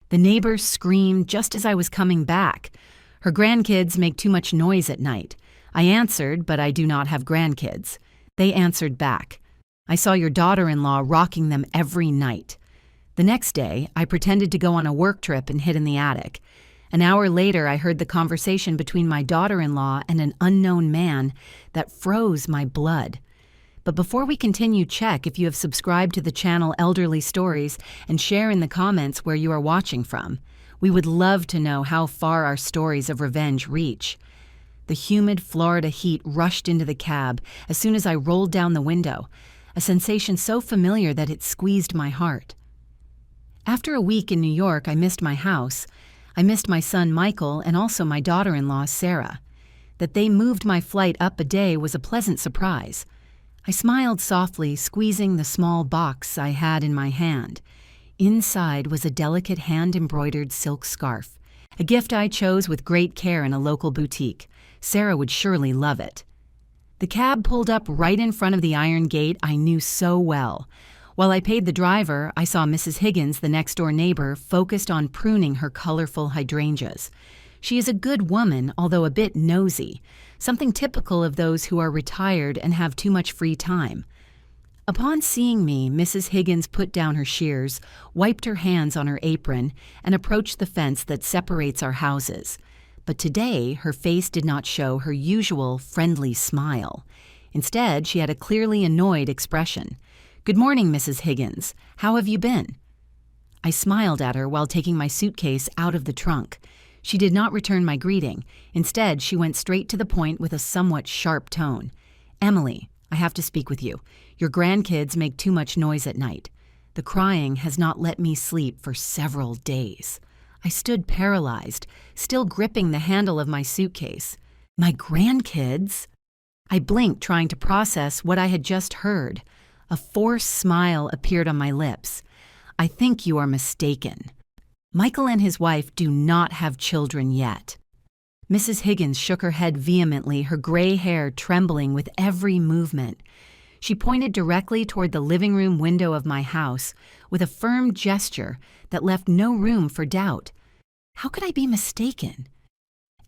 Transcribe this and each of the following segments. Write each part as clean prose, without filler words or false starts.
The neighbor screamed just as I was coming back. Her grandkids make too much noise at night. I answered, but I do not have grandkids. They answered back. I saw your daughter-in-law rocking them every night. The next day, I pretended to go on a work trip and hid in the attic. An hour later, I heard the conversation between my daughter-in-law and an unknown man that froze my blood. But before we continue, check if you have subscribed to the channel Elderly Stories and share in the comments where you are watching from. We would love to know how far our stories of revenge reach. The humid Florida heat rushed into the cab as soon as I rolled down the window, a sensation so familiar that it squeezed my heart. After a week in New York, I missed my house. I missed my son Michael and also my daughter-in-law Sarah. That they moved my flight up a day was a pleasant surprise. I smiled softly, squeezing the small box I had in my hand. Inside was a delicate hand-embroidered silk scarf, a gift I chose with great care in a local boutique. Sarah would surely love it. The cab pulled up right in front of the iron gate I knew so well. While I paid the driver, I saw Mrs. Higgins, the next-door neighbor, focused on pruning her colorful hydrangeas. She is a good woman, although a bit nosy, something typical of those who are retired and have too much free time. Upon seeing me, Mrs. Higgins put down her shears, wiped her hands on her apron, and approached the fence that separates our houses. But today, her face did not show her usual friendly smile. Instead, she had a clearly annoyed expression. "Good morning, Mrs. Higgins. How have you been?" I smiled at her while taking my suitcase out of the trunk. She did not return my greeting. Instead, she went straight to the point with a somewhat sharp tone. "Emily, I have to speak with you. Your grandkids make too much noise at night. The crying has not let me sleep for several days." I stood paralyzed, still gripping the handle of my suitcase. My grandkids? I blinked, trying to process what I had just heard. A forced smile appeared on my lips. "I think you are mistaken. Michael and his wife do not have children yet." Mrs. Higgins shook her head vehemently, her gray hair trembling with every movement. She pointed directly toward the living room window of my house with a firm gesture that left no room for doubt. How could I be mistaken?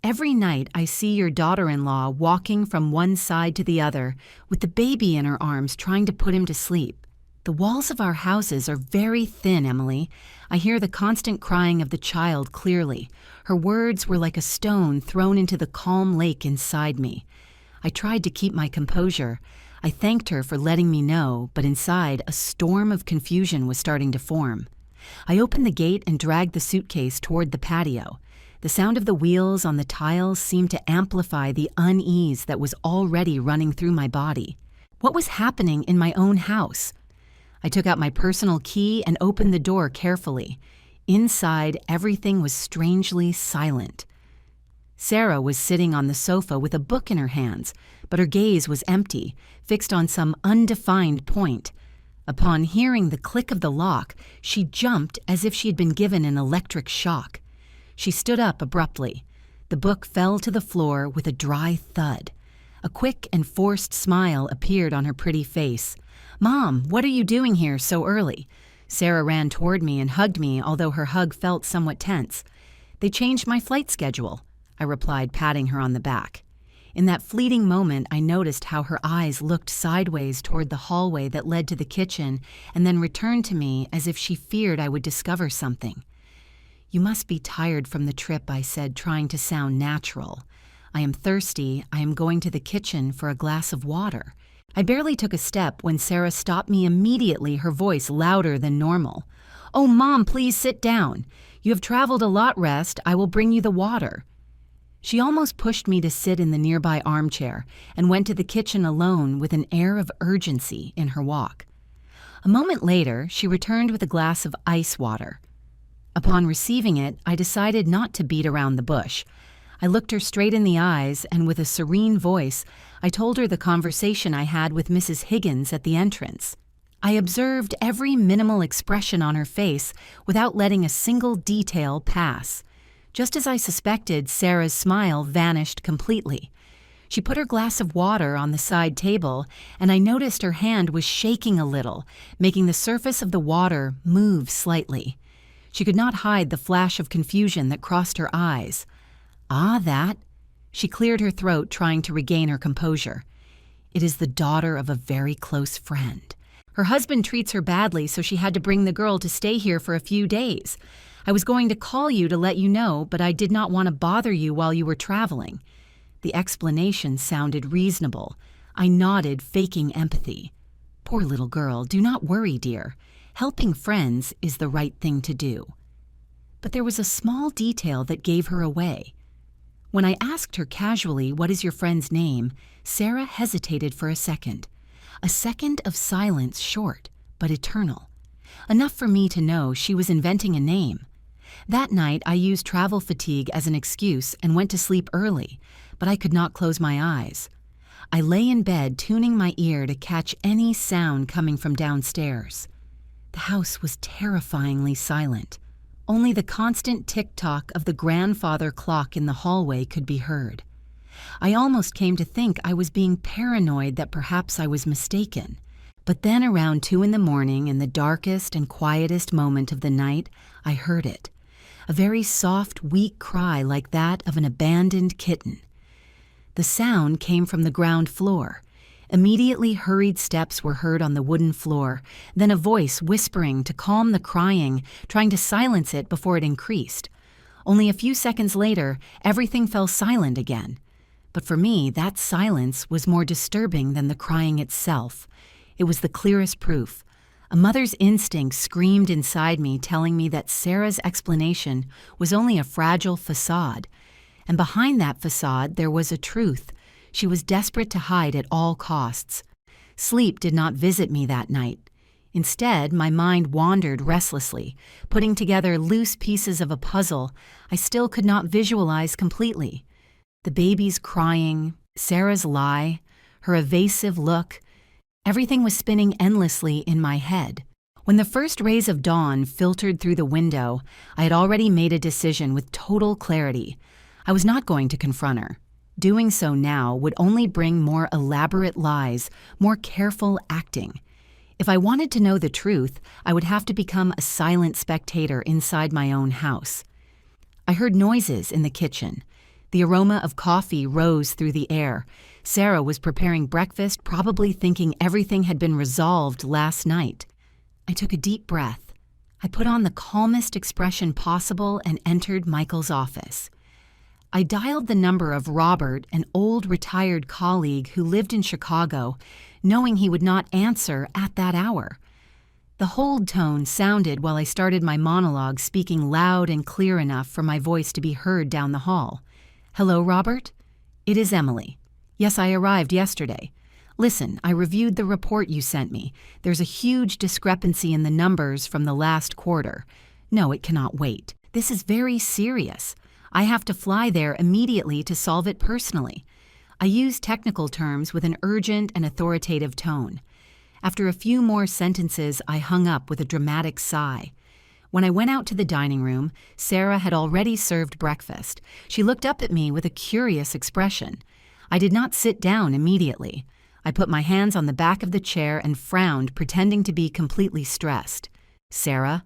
Every night I see your daughter-in-law walking from one side to the other with the baby in her arms trying to put him to sleep. The walls of our houses are very thin, Emily. I hear the constant crying of the child clearly. Her words were like a stone thrown into the calm lake inside me. I tried to keep my composure. I thanked her for letting me know, but inside a storm of confusion was starting to form. I opened the gate and dragged the suitcase toward the patio. The sound of the wheels on the tiles seemed to amplify the unease that was already running through my body. What was happening in my own house? I took out my personal key and opened the door carefully. Inside, everything was strangely silent. Sarah was sitting on the sofa with a book in her hands, but her gaze was empty, fixed on some undefined point. Upon hearing the click of the lock, she jumped as if she had been given an electric shock. She stood up abruptly. The book fell to the floor with a dry thud. A quick and forced smile appeared on her pretty face. "Mom, what are you doing here so early?" Sarah ran toward me and hugged me, although her hug felt somewhat tense. "They changed my flight schedule," I replied, patting her on the back. In that fleeting moment, I noticed how her eyes looked sideways toward the hallway that led to the kitchen and then returned to me as if she feared I would discover something. "You must be tired from the trip," I said, trying to sound natural. "I am thirsty. I am going to the kitchen for a glass of water." I barely took a step when Sarah stopped me immediately, her voice louder than normal. "Oh, Mom, please sit down. You have traveled a lot, rest. I will bring you the water." She almost pushed me to sit in the nearby armchair and went to the kitchen alone with an air of urgency in her walk. A moment later, she returned with a glass of ice water. Upon receiving it, I decided not to beat around the bush. I looked her straight in the eyes, and with a serene voice, I told her the conversation I had with Mrs. Higgins at the entrance. I observed every minimal expression on her face without letting a single detail pass. Just as I suspected, Sarah's smile vanished completely. She put her glass of water on the side table, and I noticed her hand was shaking a little, making the surface of the water move slightly. She could not hide the flash of confusion that crossed her eyes. "Ah, that?" She cleared her throat, trying to regain her composure. "It is the daughter of a very close friend. Her husband treats her badly, so she had to bring the girl to stay here for a few days. I was going to call you to let you know, but I did not want to bother you while you were traveling." The explanation sounded reasonable. I nodded, faking empathy. "Poor little girl, do not worry, dear. Helping friends is the right thing to do." But there was a small detail that gave her away. When I asked her casually, "What is your friend's name?" Sarah hesitated for a second of silence, short but eternal. Enough for me to know she was inventing a name. That night, I used travel fatigue as an excuse and went to sleep early, but I could not close my eyes. I lay in bed, tuning my ear to catch any sound coming from downstairs. The house was terrifyingly silent. Only the constant tick-tock of the grandfather clock in the hallway could be heard. I almost came to think I was being paranoid that perhaps I was mistaken. But then around 2 in the morning, in the darkest and quietest moment of the night, I heard it. A very soft, weak cry like that of an abandoned kitten. The sound came from the ground floor. Immediately, hurried steps were heard on the wooden floor, then a voice whispering to calm the crying, trying to silence it before it increased. Only a few seconds later, everything fell silent again. But for me, that silence was more disturbing than the crying itself. It was the clearest proof. A mother's instinct screamed inside me, telling me that Sarah's explanation was only a fragile facade. And behind that facade, there was a truth she was desperate to hide at all costs. Sleep did not visit me that night. Instead, my mind wandered restlessly, putting together loose pieces of a puzzle I still could not visualize completely. The baby's crying, Sarah's lie, her evasive look, everything was spinning endlessly in my head. When the first rays of dawn filtered through the window, I had already made a decision with total clarity. I was not going to confront her. Doing so now would only bring more elaborate lies, more careful acting. If I wanted to know the truth, I would have to become a silent spectator inside my own house. I heard noises in the kitchen. The aroma of coffee rose through the air. Sarah was preparing breakfast, probably thinking everything had been resolved last night. I took a deep breath. I put on the calmest expression possible and entered Michael's office. I dialed the number of Robert, an old retired colleague who lived in Chicago, knowing he would not answer at that hour. The hold tone sounded while I started my monologue, speaking loud and clear enough for my voice to be heard down the hall. "Hello, Robert? It is Emily. Yes, I arrived yesterday. Listen, I reviewed the report you sent me. There's a huge discrepancy in the numbers from the last quarter. No, it cannot wait. This is very serious. I have to fly there immediately to solve it personally." I used technical terms with an urgent and authoritative tone. After a few more sentences, I hung up with a dramatic sigh. When I went out to the dining room, Sarah had already served breakfast. She looked up at me with a curious expression. I did not sit down immediately. I put my hands on the back of the chair and frowned, pretending to be completely stressed. "Sarah,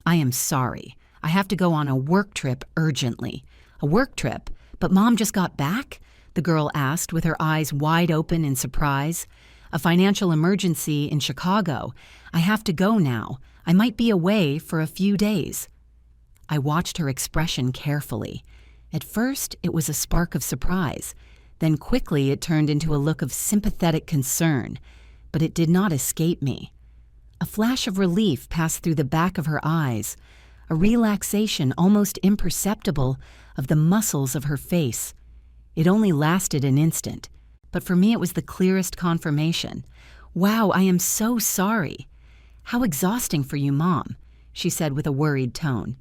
I am sorry. I have to go on a work trip urgently." "A work trip? But Mom just got back?" the girl asked with her eyes wide open in surprise. "A financial emergency in Chicago. I have to go now. I might be away for a few days." I watched her expression carefully. At first, it was a spark of surprise. Then quickly it turned into a look of sympathetic concern, but it did not escape me. A flash of relief passed through the back of her eyes, a relaxation almost imperceptible of the muscles of her face. It only lasted an instant, but for me it was the clearest confirmation. "Wow, I am so sorry." "How exhausting for you, Mom," she said with a worried tone.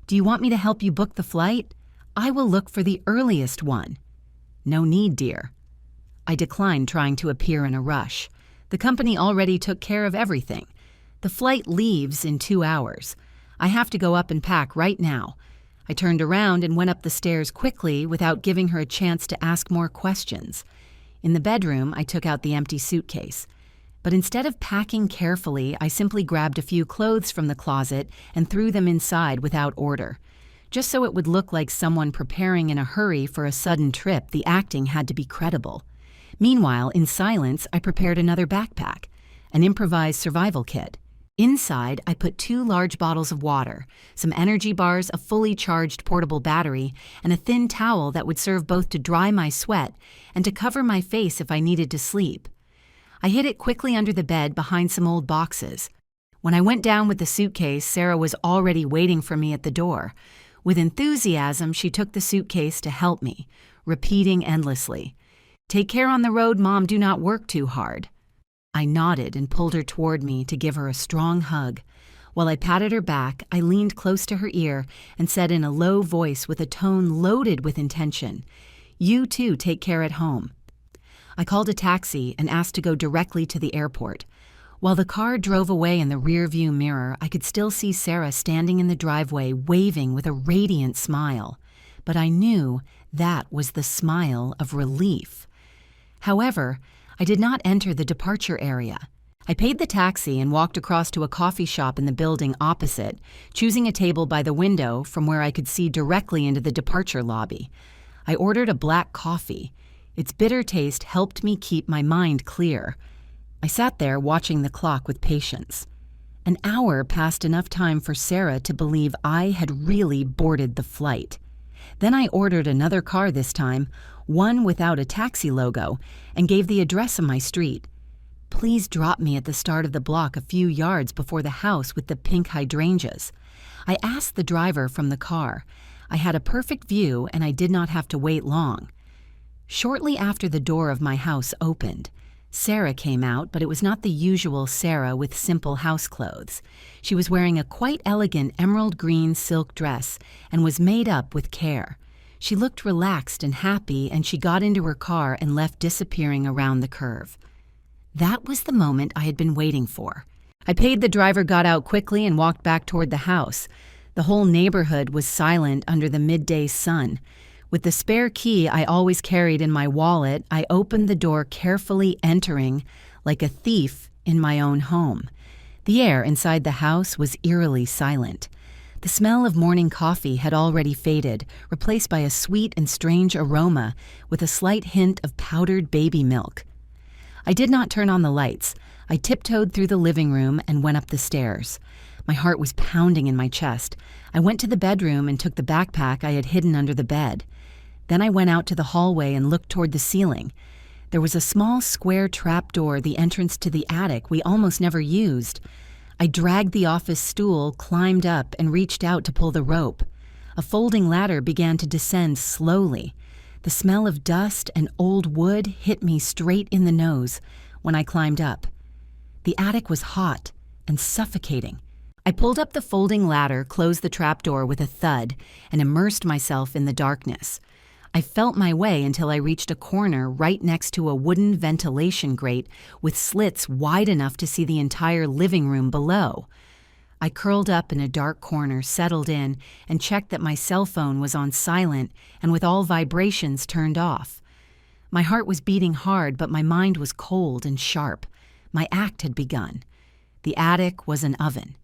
"Do you want me to help you book the flight? I will look for the earliest one." "No need, dear." I declined trying to appear in a rush. The company already took care of everything. The flight leaves in 2 hours. I have to go up and pack right now. I turned around and went up the stairs quickly without giving her a chance to ask more questions. In the bedroom, I took out the empty suitcase. But instead of packing carefully, I simply grabbed a few clothes from the closet and threw them inside without order. Just so it would look like someone preparing in a hurry for a sudden trip, the acting had to be credible. Meanwhile, in silence, I prepared another backpack, an improvised survival kit. Inside, I put 2 large bottles of water, some energy bars, a fully charged portable battery, and a thin towel that would serve both to dry my sweat and to cover my face if I needed to sleep. I hid it quickly under the bed behind some old boxes. When I went down with the suitcase, Sarah was already waiting for me at the door. With enthusiasm, she took the suitcase to help me, repeating endlessly, "Take care on the road, Mom, do not work too hard." I nodded and pulled her toward me to give her a strong hug. While I patted her back, I leaned close to her ear and said in a low voice with a tone loaded with intention, "You too take care at home." I called a taxi and asked to go directly to the airport. While the car drove away in the rearview mirror, I could still see Sarah standing in the driveway waving with a radiant smile. But I knew that was the smile of relief. However, I did not enter the departure area. I paid the taxi and walked across to a coffee shop in the building opposite, choosing a table by the window from where I could see directly into the departure lobby. I ordered a black coffee. Its bitter taste helped me keep my mind clear. I sat there watching the clock with patience. An hour passed enough time for Sarah to believe I had really boarded the flight. Then I ordered another car this time, one without a taxi logo, and gave the address of my street. "Please drop me at the start of the block a few yards before the house with the pink hydrangeas." I asked the driver from the car. I had a perfect view and I did not have to wait long. Shortly after the door of my house opened, Sarah came out, but it was not the usual Sarah with simple house clothes. She was wearing a quite elegant emerald green silk dress and was made up with care. She looked relaxed and happy, and she got into her car and left, disappearing around the curve. That was the moment I had been waiting for. I paid the driver, got out quickly, and walked back toward the house. The whole neighborhood was silent under the midday sun. With the spare key I always carried in my wallet, I opened the door, carefully entering like a thief in my own home. The air inside the house was eerily silent. The smell of morning coffee had already faded, replaced by a sweet and strange aroma with a slight hint of powdered baby milk. I did not turn on the lights. I tiptoed through the living room and went up the stairs. My heart was pounding in my chest. I went to the bedroom and took the backpack I had hidden under the bed. Then I went out to the hallway and looked toward the ceiling. There was a small square trapdoor, the entrance to the attic we almost never used. I dragged the office stool, climbed up, and reached out to pull the rope. A folding ladder began to descend slowly. The smell of dust and old wood hit me straight in the nose when I climbed up. The attic was hot and suffocating. I pulled up the folding ladder, closed the trapdoor with a thud, and immersed myself in the darkness. I felt my way until I reached a corner right next to a wooden ventilation grate with slits wide enough to see the entire living room below. I curled up in a dark corner, settled in, and checked that my cell phone was on silent and with all vibrations turned off. My heart was beating hard, but my mind was cold and sharp. My act had begun. The attic was an oven.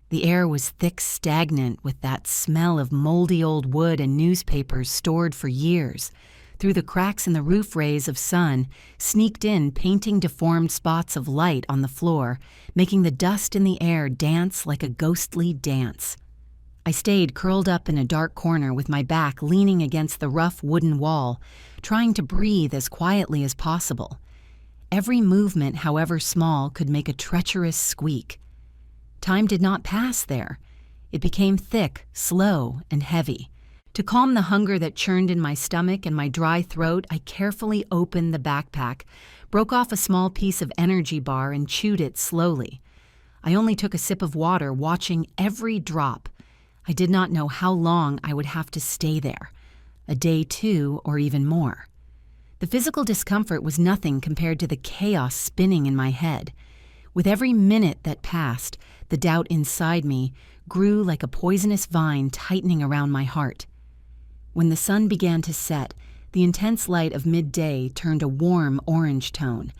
The air was thick, stagnant, with that smell of moldy old wood and newspapers stored for years. Through the cracks in the roof, rays of sun sneaked in, painting deformed spots of light on the floor, making the dust in the air dance like a ghostly dance. I stayed curled up in a dark corner with my back leaning against the rough wooden wall, trying to breathe as quietly as possible. Every movement, however small, could make a treacherous squeak. Time did not pass there. It became thick, slow, and heavy. To calm the hunger that churned in my stomach and my dry throat, I carefully opened the backpack, broke off a small piece of energy bar, and chewed it slowly. I only took a sip of water, watching every drop. I did not know how long I would have to stay there. A day, 2, or even more. The physical discomfort was nothing compared to the chaos spinning in my head. With every minute that passed, the doubt inside me grew like a poisonous vine tightening around my heart. When the sun began to set, the intense light of midday turned a warm orange tone.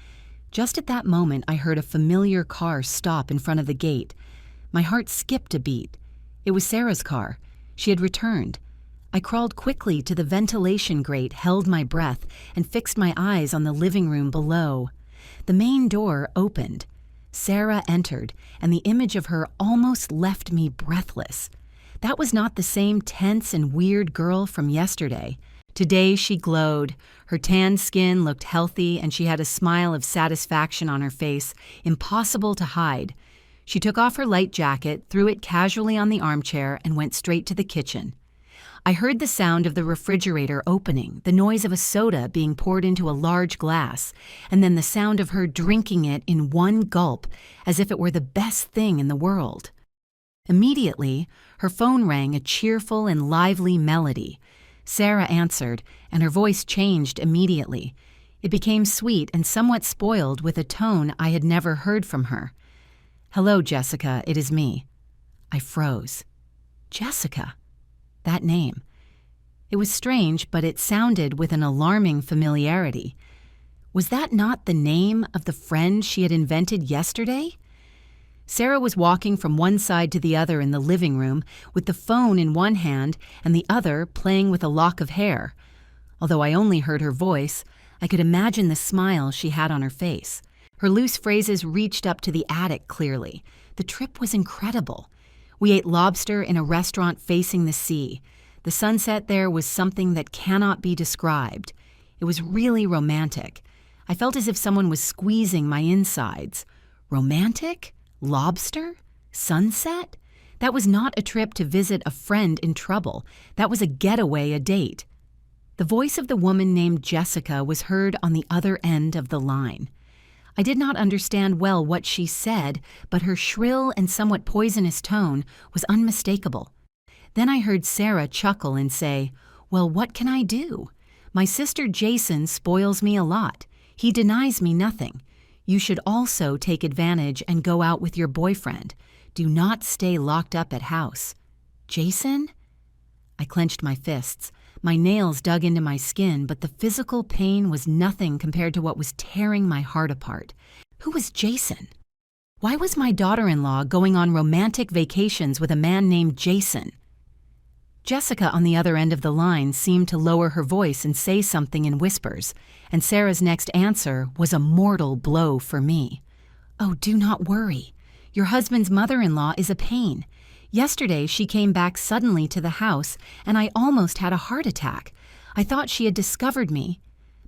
Just at that moment, I heard a familiar car stop in front of the gate. My heart skipped a beat. It was Sarah's car. She had returned. I crawled quickly to the ventilation grate, held my breath, and fixed my eyes on the living room below. The main door opened. Sarah entered, and the image of her almost left me breathless. That was not the same tense and weird girl from yesterday. Today she glowed. Her tanned skin looked healthy, and she had a smile of satisfaction on her face, impossible to hide. She took off her light jacket, threw it casually on the armchair, and went straight to the kitchen. I heard the sound of the refrigerator opening, the noise of a soda being poured into a large glass, and then the sound of her drinking it in one gulp, as if it were the best thing in the world. Immediately, her phone rang a cheerful and lively melody. Sarah answered, and her voice changed immediately. It became sweet and somewhat spoiled with a tone I had never heard from her. "Hello, Jessica, it is me." I froze. Jessica. That name. It was strange, but it sounded with an alarming familiarity. Was that not the name of the friend she had invented yesterday? Sarah was walking from one side to the other in the living room, with the phone in one hand and the other playing with a lock of hair. Although I only heard her voice, I could imagine the smile she had on her face. Her loose phrases reached up to the attic clearly. The trip was incredible. We ate lobster in a restaurant facing the sea. The sunset there was something that cannot be described. It was really romantic. I felt as if someone was squeezing my insides. Romantic? Lobster? Sunset? That was not a trip to visit a friend in trouble. That was a getaway, a date. The voice of the woman named Jessica was heard on the other end of the line. I did not understand well what she said, but her shrill and somewhat poisonous tone was unmistakable. Then I heard Sarah chuckle and say, "Well, what can I do? My sister Jason spoils me a lot. He denies me nothing. You should also take advantage and go out with your boyfriend. Do not stay locked up at house." "Jason?" I clenched my fists. My nails dug into my skin, but the physical pain was nothing compared to what was tearing my heart apart. Who was Jason? Why was my daughter-in-law going on romantic vacations with a man named Jason? Jessica on the other end of the line seemed to lower her voice and say something in whispers, and Sarah's next answer was a mortal blow for me. "Oh, do not worry. Your husband's mother-in-law is a pain. Yesterday, she came back suddenly to the house, and I almost had a heart attack. I thought she had discovered me.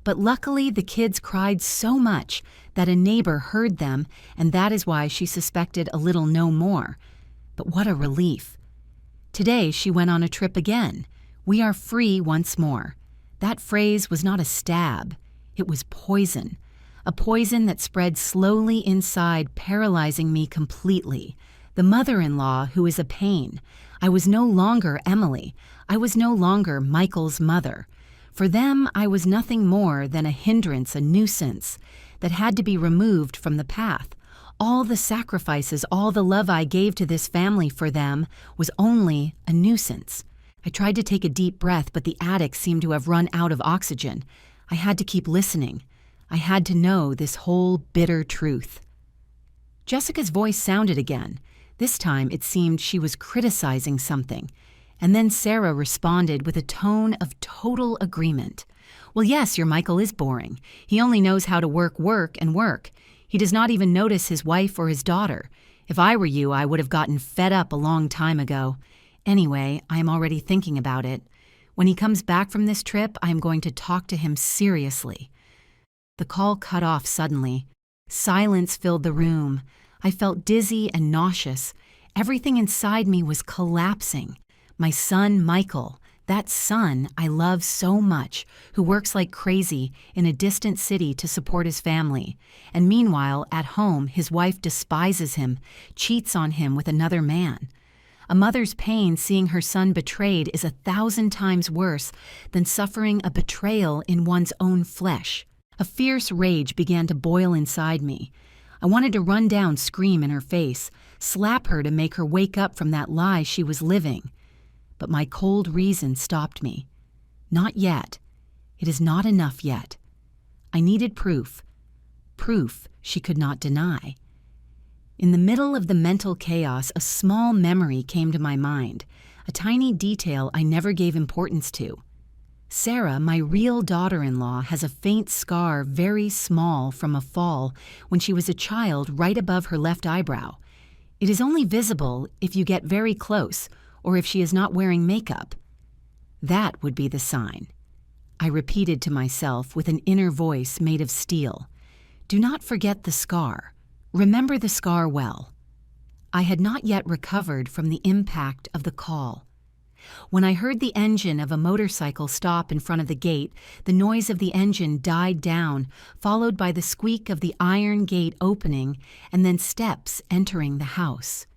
But luckily, the kids cried so much that a neighbor heard them, and that is why she suspected a little no more. But what a relief. Today, she went on a trip again. We are free once more." That phrase was not a stab. It was poison. A poison that spread slowly inside, paralyzing me completely. The mother-in-law who is a pain. I was no longer Emily. I was no longer Michael's mother. For them, I was nothing more than a hindrance, a nuisance, that had to be removed from the path. All the sacrifices, all the love I gave to this family for them was only a nuisance. I tried to take a deep breath, but the attic seemed to have run out of oxygen. I had to keep listening. I had to know this whole bitter truth. Jessica's voice sounded again. This time it seemed she was criticizing something. And then Sarah responded with a tone of total agreement. "Well, yes, your Michael is boring. He only knows how to work, and work. He does not even notice his wife or his daughter. If I were you, I would have gotten fed up a long time ago. Anyway, I am already thinking about it. When he comes back from this trip, I am going to talk to him seriously." The call cut off suddenly. Silence filled the room. I felt dizzy and nauseous. Everything inside me was collapsing. My son, Michael, that son I love so much, who works like crazy in a distant city to support his family. And meanwhile, at home, his wife despises him, cheats on him with another man. A mother's pain seeing her son betrayed is 1,000 times worse than suffering a betrayal in one's own flesh. A fierce rage began to boil inside me. I wanted to run down, scream in her face, slap her to make her wake up from that lie she was living. But my cold reason stopped me. Not yet. It is not enough yet. I needed proof. proof she could not deny. In the middle of the mental chaos, a small memory came to my mind, a tiny detail I never gave importance to. Sarah, my real daughter-in-law, has a faint scar very small from a fall when she was a child right above her left eyebrow. It is only visible if you get very close or if she is not wearing makeup. That would be the sign. I repeated to myself with an inner voice made of steel. Do not forget the scar. Remember the scar well. I had not yet recovered from the impact of the call. When I heard the engine of a motorcycle stop in front of the gate, the noise of the engine died down, followed by the squeak of the iron gate opening and then steps entering the house.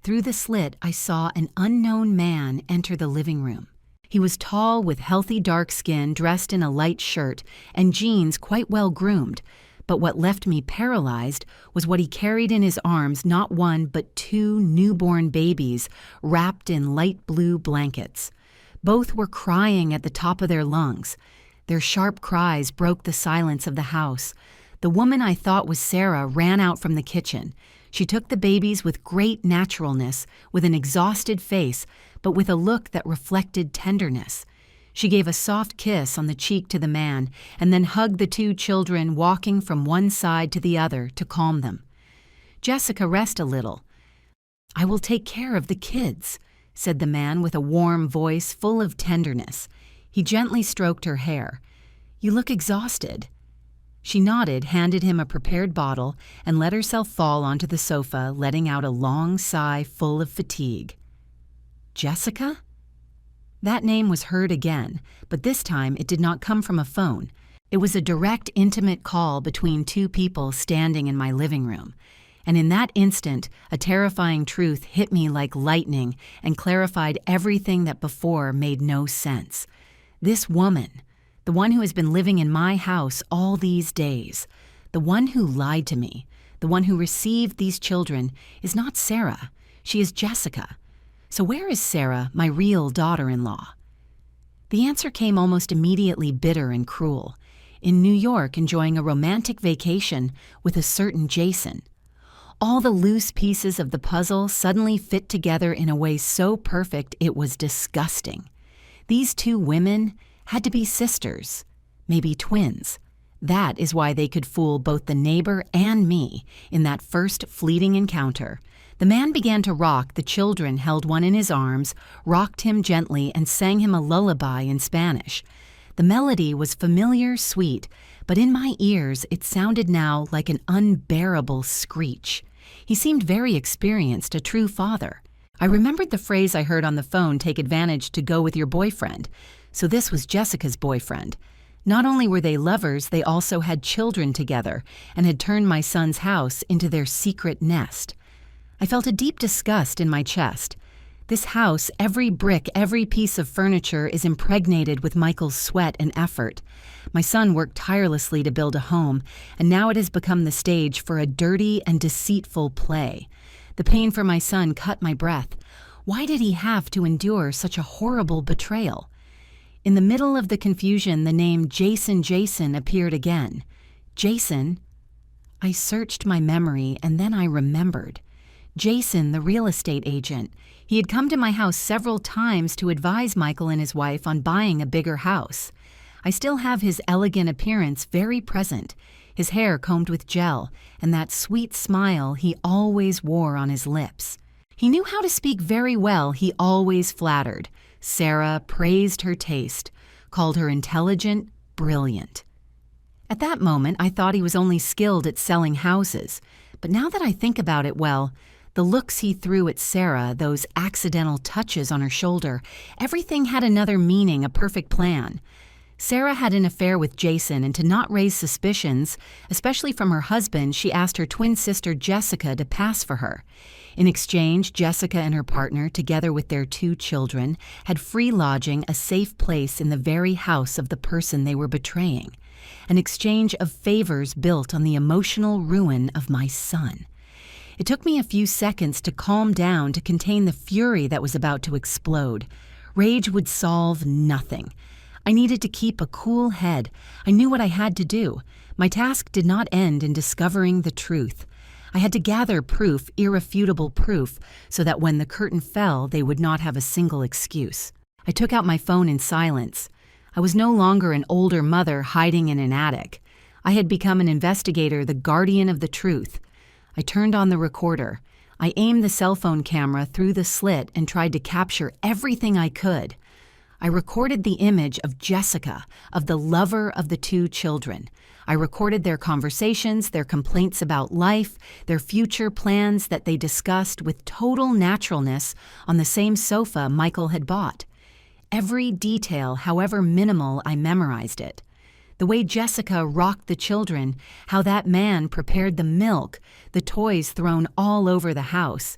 Through the slit, I saw an unknown man enter the living room. He was tall with healthy dark skin, dressed in a light shirt and jeans quite well groomed, but what left me paralyzed was what he carried in his arms, not one but two newborn babies wrapped in light blue blankets. Both were crying at the top of their lungs. Their sharp cries broke the silence of the house. The woman I thought was Sarah ran out from the kitchen. She took the babies with great naturalness, with an exhausted face, but with a look that reflected tenderness. She gave a soft kiss on the cheek to the man and then hugged the two children, walking from one side to the other to calm them. Jessica, rest a little. I will take care of the kids, said the man with a warm voice full of tenderness. He gently stroked her hair. You look exhausted. She nodded, handed him a prepared bottle, and let herself fall onto the sofa, letting out a long sigh full of fatigue. Jessica? That name was heard again, but this time it did not come from a phone. It was a direct, intimate call between two people standing in my living room. And in that instant, a terrifying truth hit me like lightning and clarified everything that before made no sense. This woman, the one who has been living in my house all these days, the one who lied to me, the one who received these children, is not Sarah. She is Jessica. So where is Sarah, my real daughter-in-law? The answer came almost immediately, bitter and cruel. In New York, enjoying a romantic vacation with a certain Jason. All the loose pieces of the puzzle suddenly fit together in a way so perfect it was disgusting. These two women had to be sisters, maybe twins. That is why they could fool both the neighbor and me in that first fleeting encounter. The man began to rock, the children held one in his arms, rocked him gently, and sang him a lullaby in Spanish. The melody was familiar, sweet, but in my ears it sounded now like an unbearable screech. He seemed very experienced, a true father. I remembered the phrase I heard on the phone, take advantage to go with your boyfriend. So this was Jessica's boyfriend. Not only were they lovers, they also had children together and had turned my son's house into their secret nest. I felt a deep disgust in my chest. This house, every brick, every piece of furniture is impregnated with Michael's sweat and effort. My son worked tirelessly to build a home, and now it has become the stage for a dirty and deceitful play. The pain for my son cut my breath. Why did he have to endure such a horrible betrayal? In the middle of the confusion, the name Jason appeared again. Jason? I searched my memory, and then I remembered. Jason, the real estate agent. He had come to my house several times to advise Michael and his wife on buying a bigger house. I still have his elegant appearance very present, his hair combed with gel, and that sweet smile he always wore on his lips. He knew how to speak very well. He always flattered. Sarah praised her taste, called her intelligent, brilliant. At that moment, I thought he was only skilled at selling houses, but now that I think about it, well, the looks he threw at Sarah, those accidental touches on her shoulder, everything had another meaning, a perfect plan. Sarah had an affair with Jason, and to not raise suspicions, especially from her husband, she asked her twin sister Jessica to pass for her. In exchange, Jessica and her partner, together with their two children, had free lodging, a safe place in the very house of the person they were betraying. An exchange of favors built on the emotional ruin of my son. It took me a few seconds to calm down, to contain the fury that was about to explode. Rage would solve nothing. I needed to keep a cool head. I knew what I had to do. My task did not end in discovering the truth. I had to gather proof, irrefutable proof, so that when the curtain fell, they would not have a single excuse. I took out my phone in silence. I was no longer an older mother hiding in an attic. I had become an investigator, the guardian of the truth. I turned on the recorder. I aimed the cell phone camera through the slit and tried to capture everything I could. I recorded the image of Jessica, of the lover of the 2 children. I recorded their conversations, their complaints about life, their future plans that they discussed with total naturalness on the same sofa Michael had bought. Every detail, however minimal, I memorized it. The way Jessica rocked the children, how that man prepared the milk, the toys thrown all over the house.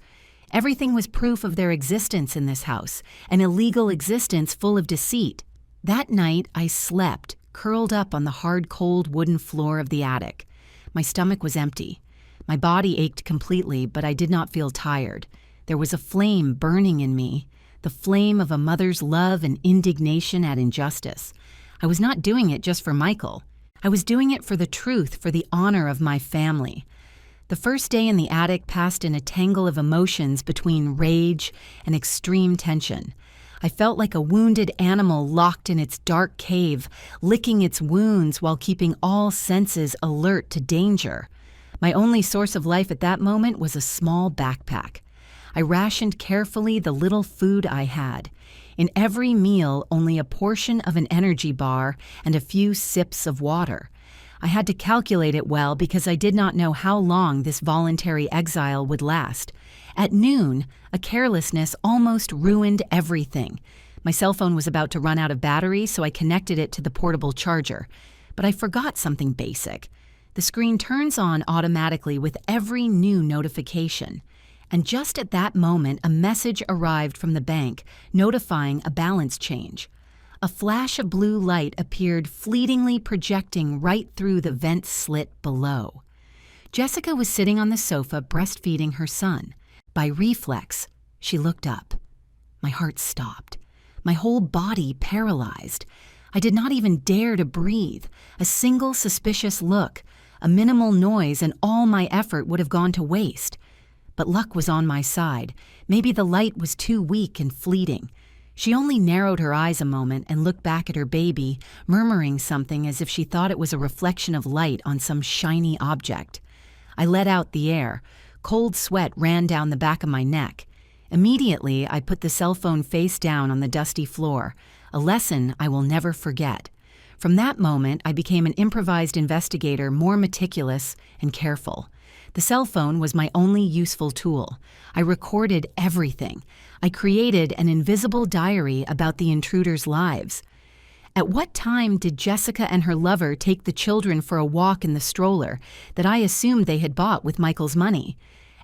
Everything was proof of their existence in this house, an illegal existence full of deceit. That night, I slept, curled up on the hard, cold wooden floor of the attic. My stomach was empty. My body ached completely, but I did not feel tired. There was a flame burning in me, the flame of a mother's love and indignation at injustice. I was not doing it just for Michael. I was doing it for the truth, for the honor of my family. The first day in the attic passed in a tangle of emotions between rage and extreme tension. I felt like a wounded animal locked in its dark cave, licking its wounds while keeping all senses alert to danger. My only source of life at that moment was a small backpack. I rationed carefully the little food I had. In every meal, only a portion of an energy bar and a few sips of water. I had to calculate it well because I did not know how long this voluntary exile would last. At noon, a carelessness almost ruined everything. My cell phone was about to run out of battery, so I connected it to the portable charger. But I forgot something basic. The screen turns on automatically with every new notification. And just at that moment, a message arrived from the bank notifying a balance change. A flash of blue light appeared, fleetingly projecting right through the vent slit below. Jessica was sitting on the sofa breastfeeding her son. By reflex, she looked up. My heart stopped. My whole body paralyzed. I did not even dare to breathe. A single suspicious look, a minimal noise, and all my effort would have gone to waste. But luck was on my side. Maybe the light was too weak and fleeting. She only narrowed her eyes a moment and looked back at her baby, murmuring something as if she thought it was a reflection of light on some shiny object. I let out the air. Cold sweat ran down the back of my neck. Immediately, I put the cell phone face down on the dusty floor, a lesson I will never forget. From that moment, I became an improvised investigator, more meticulous and careful. The cell phone was my only useful tool. I recorded everything. I created an invisible diary about the intruders' lives. At what time did Jessica and her lover take the children for a walk in the stroller that I assumed they had bought with Michael's money?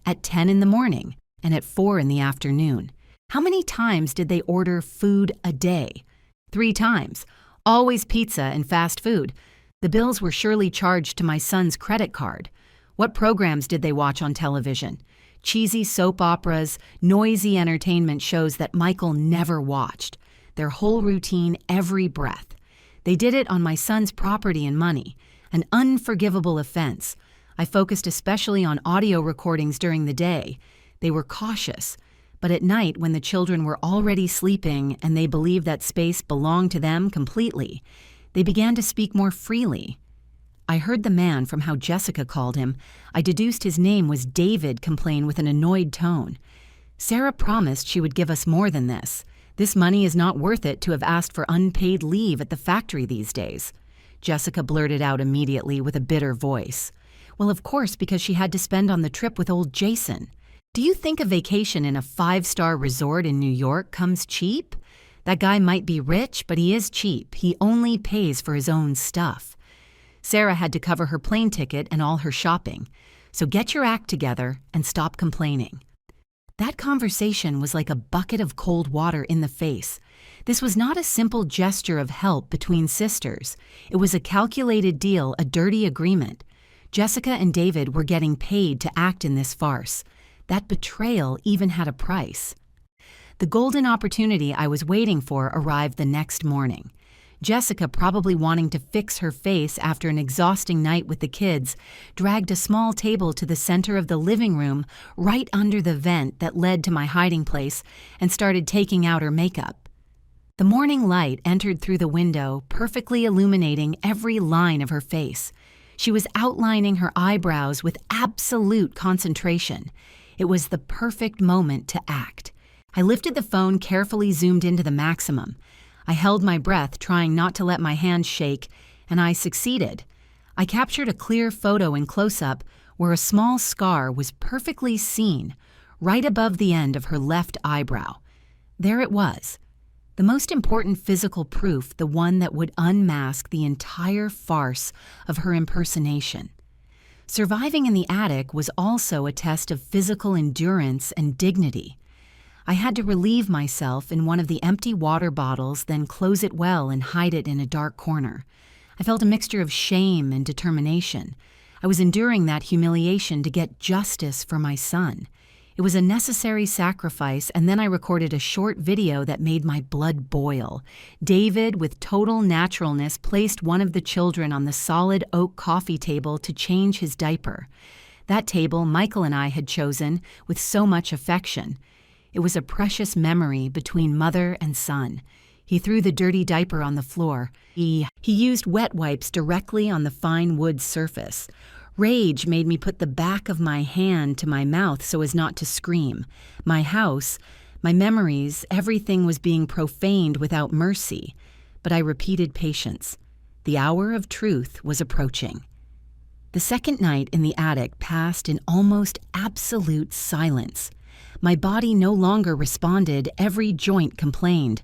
At 10 in the morning and at 4 in the afternoon. How many times did they order food a day? 3 times. Always pizza and fast food. The bills were surely charged to my son's credit card. What programs did they watch on television? Cheesy soap operas, noisy entertainment shows that Michael never watched. Their whole routine, every breath. They did it on my son's property and money. An unforgivable offense. I focused especially on audio recordings during the day. They were cautious. But at night, when the children were already sleeping and they believed that space belonged to them completely, they began to speak more freely. I heard the man, from how Jessica called him, I deduced his name was David, complain with an annoyed tone. Sarah promised she would give us more than this. This money is not worth it to have asked for unpaid leave at the factory these days. Jessica blurted out immediately with a bitter voice. Well, of course, because she had to spend on the trip with old Jason. Do you think a vacation in a 5-star resort in New York comes cheap? That guy might be rich, but he is cheap. He only pays for his own stuff. Sarah had to cover her plane ticket and all her shopping. So get your act together and stop complaining. That conversation was like a bucket of cold water in the face. This was not a simple gesture of help between sisters. It was a calculated deal, a dirty agreement. Jessica and David were getting paid to act in this farce. That betrayal even had a price. The golden opportunity I was waiting for arrived the next morning. Jessica, probably wanting to fix her face after an exhausting night with the kids, dragged a small table to the center of the living room right under the vent that led to my hiding place and started taking out her makeup. The morning light entered through the window, perfectly illuminating every line of her face. She was outlining her eyebrows with absolute concentration. It was the perfect moment to act. I lifted the phone, carefully zoomed into the maximum. I held my breath, trying not to let my hands shake, and I succeeded. I captured a clear photo in close-up where a small scar was perfectly seen, right above the end of her left eyebrow. There it was, the most important physical proof, the one that would unmask the entire farce of her impersonation. Surviving in the attic was also a test of physical endurance and dignity. I had to relieve myself in one of the empty water bottles, then close it well and hide it in a dark corner. I felt a mixture of shame and determination. I was enduring that humiliation to get justice for my son. It was a necessary sacrifice, and then I recorded a short video that made my blood boil. David, with total naturalness, placed one of the children on the solid oak coffee table to change his diaper. That table Michael and I had chosen with so much affection. It was a precious memory between mother and son. He threw the dirty diaper on the floor. He used wet wipes directly on the fine wood surface. Rage made me put the back of my hand to my mouth so as not to scream. My house, my memories, everything was being profaned without mercy. But I repeated patience. The hour of truth was approaching. The second night in the attic passed in almost absolute silence. My body no longer responded, every joint complained.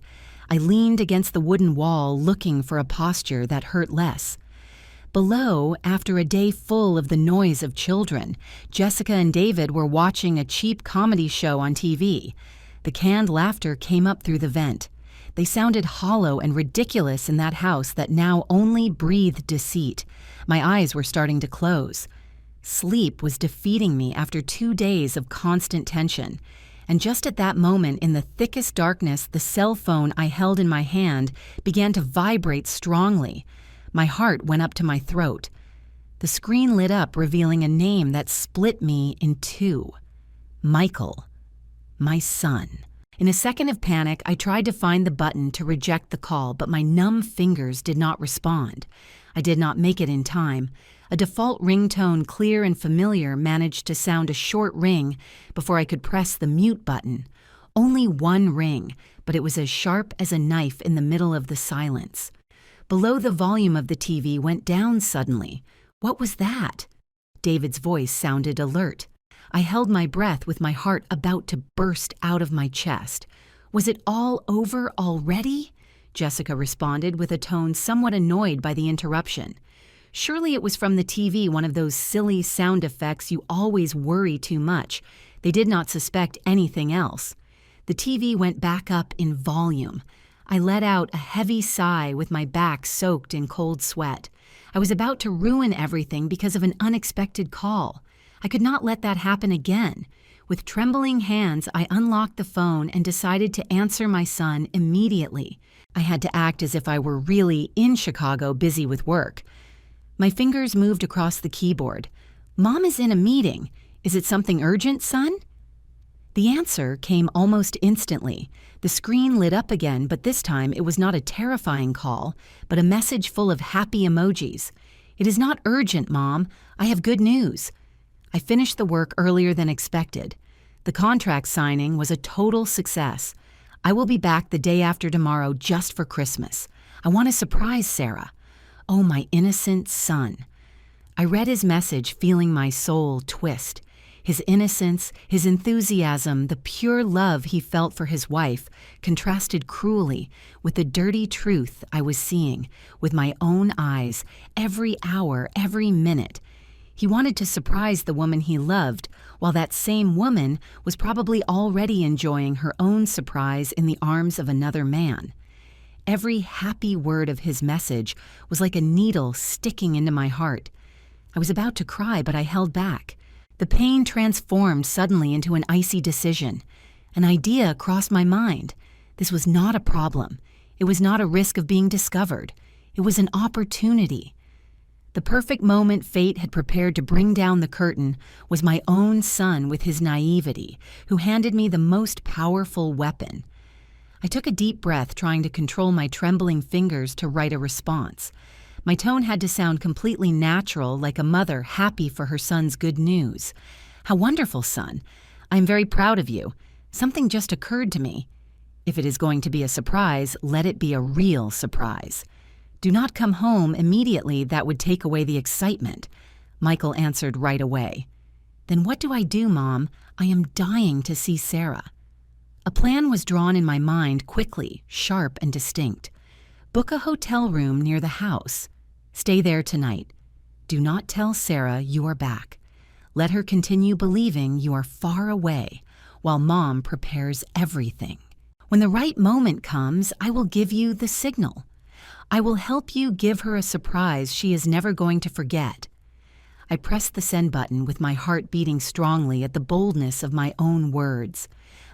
I leaned against the wooden wall, looking for a posture that hurt less. Below, after a day full of the noise of children, Jessica and David were watching a cheap comedy show on TV. The canned laughter came up through the vent. They sounded hollow and ridiculous in that house that now only breathed deceit. My eyes were starting to close. Sleep was defeating me after 2 days of constant tension. And just at that moment, in the thickest darkness, the cell phone I held in my hand began to vibrate strongly. My heart went up to my throat. The screen lit up, revealing a name that split me in two. Michael. My son. In a second of panic, I tried to find the button to reject the call, but my numb fingers did not respond. I did not make it in time. A default ringtone, clear and familiar, managed to sound a short ring before I could press the mute button. Only one ring, but it was as sharp as a knife in the middle of the silence. Below, the volume of the TV went down suddenly. What was that? David's voice sounded alert. I held my breath with my heart about to burst out of my chest. Was it all over already? Jessica responded with a tone somewhat annoyed by the interruption. Surely it was from the TV, one of those silly sound effects you always worry too much. They did not suspect anything else. The TV went back up in volume. I let out a heavy sigh with my back soaked in cold sweat. I was about to ruin everything because of an unexpected call. I could not let that happen again. With trembling hands, I unlocked the phone and decided to answer my son immediately. I had to act as if I were really in Chicago, busy with work. My fingers moved across the keyboard. Mom is in a meeting. Is it something urgent, son? The answer came almost instantly. The screen lit up again, but this time it was not a terrifying call, but a message full of happy emojis. It is not urgent, Mom. I have good news. I finished the work earlier than expected. The contract signing was a total success. I will be back the day after tomorrow just for Christmas. I want to surprise Sarah. Oh, my innocent son. I read his message, feeling my soul twist. His innocence, his enthusiasm, the pure love he felt for his wife contrasted cruelly with the dirty truth I was seeing with my own eyes every hour, every minute. He wanted to surprise the woman he loved, while that same woman was probably already enjoying her own surprise in the arms of another man. Every happy word of his message was like a needle sticking into my heart. I was about to cry, but I held back. The pain transformed suddenly into an icy decision. An idea crossed my mind. This was not a problem. It was not a risk of being discovered. It was an opportunity. The perfect moment fate had prepared to bring down the curtain was my own son with his naivety, who handed me the most powerful weapon. I took a deep breath, trying to control my trembling fingers to write a response. My tone had to sound completely natural, like a mother happy for her son's good news. "How wonderful, son. I am very proud of you. Something just occurred to me. If it is going to be a surprise, let it be a real surprise. Do not come home immediately. That would take away the excitement." Michael answered right away. "Then what do I do, Mom? I am dying to see Sarah." A plan was drawn in my mind quickly, sharp and distinct. Book a hotel room near the house. Stay there tonight. Do not tell Sarah you are back. Let her continue believing you are far away while Mom prepares everything. When the right moment comes, I will give you the signal. I will help you give her a surprise she is never going to forget. I pressed the send button with my heart beating strongly at the boldness of my own words.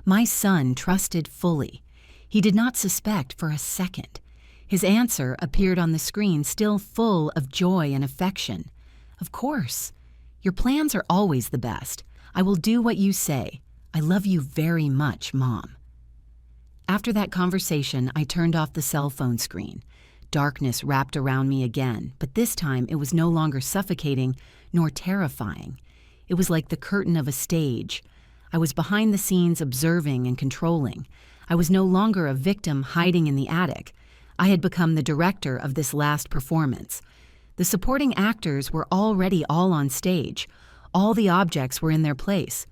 My son trusted fully. He did not suspect for a second. His answer appeared on the screen, still full of joy and affection. "Of course. Your plans are always the best. I will do what you say. I love you very much, Mom." After that conversation, I turned off the cell phone screen. Darkness wrapped around me again, but this time it was no longer suffocating nor terrifying. It was like the curtain of a stage. I was behind the scenes, observing and controlling. I was no longer a victim hiding in the attic. I had become the director of this last performance. The supporting actors were already all on stage. All the objects were in their place.